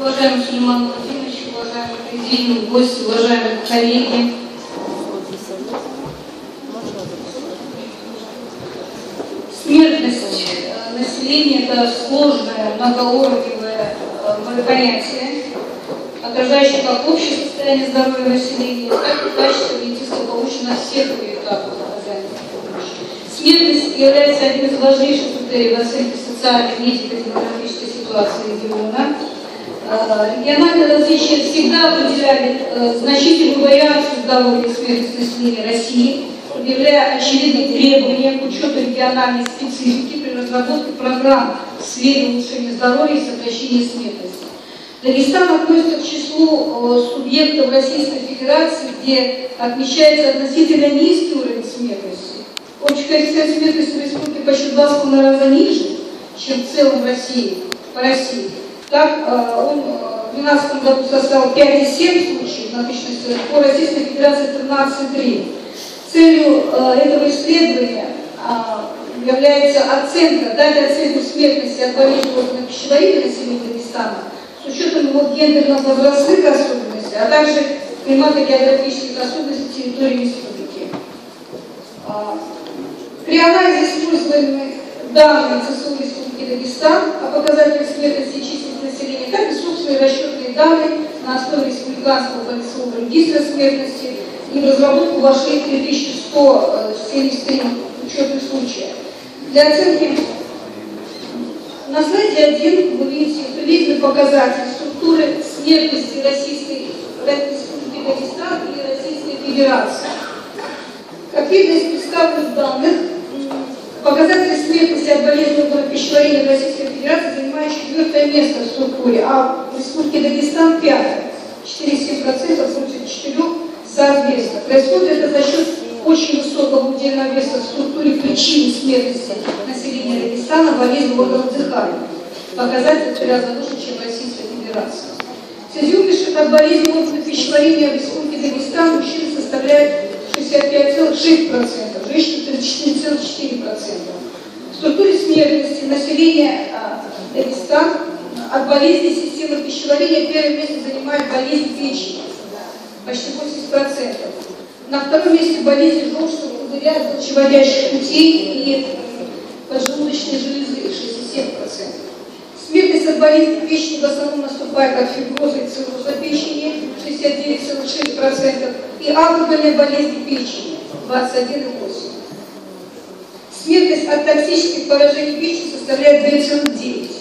Уважаемый Сулейман Владимирович, уважаемый президиум, гости, уважаемые коллеги. Смертность населения – это сложное, многоуровневое понятие, отражающее как общее состояние здоровья населения, так и качество медицинского получено на всех этапах оказания помощи. Смертность является одним из важнейших критериев оценки социальной, медико-демографической ситуации региона. Региональные различия всегда определяли значительную вариацию здоровья и смертности населения России, предъявляя очевидные требования к учету региональной специфики при разработке программ в сфере улучшения здоровья и сокращения смертности. Дагестан относится к числу субъектов Российской Федерации, где отмечается относительно низкий уровень смертности. Общий коэффициент смертности в республике почти 2,5 раза ниже, чем в целом по России. Так, он в 2012 году составил 5,7 случаев на тысячу населения, по Российской Федерации 13,3. Целью этого исследования является оценка, дать оценку смертности от болезней органов-пищеварения населения Дагестана с учетом его гендерно-возрастных особенностей, а также климато-географических особенностей территории республики. При анализе используемых данных ЦСУ Республики Дагестан о показателях смертности и численности населения, так и собственные расчетные данные на основе республиканского полицейского регистра смертности, и в разработку вошли 3173 учетных случая. Для оценки на слайде 1 вы видите приблизительный показатель структуры смертности Российской Республики Дагестан и Российской Федерации. Как видно из представленных данных, показатели смертности от болезней органов пищеварения в Российской Федерации занимают 4-е место в структуре, а в Республике Дагестан 5-е, 4,7% против 4%. Соответственно, происходит это за счет очень высокого удельного веса в структуре причин смертности населения Дагестана болезнь органов дыхания. Показатель в 3 раза выше, чем Российская Федерация. В связи умерших от болезни органов пищеварения в Республике Дагестан мужчин составляет 65,6%, женщин 34,4%. В структуре смертности населения Дагестана от болезни системы пищеварения первое место занимает болезнь печени. Почти 80%. На втором месте болезни желчного пузыря, желчеводящих путей и поджелудочной железы 67%. Смертность от болезни печени в основном наступает от фиброза и цирроза печени 69,6% и алкогольной болезни печени 21,8%. Смертность от токсических поражений печени составляет 2,9%.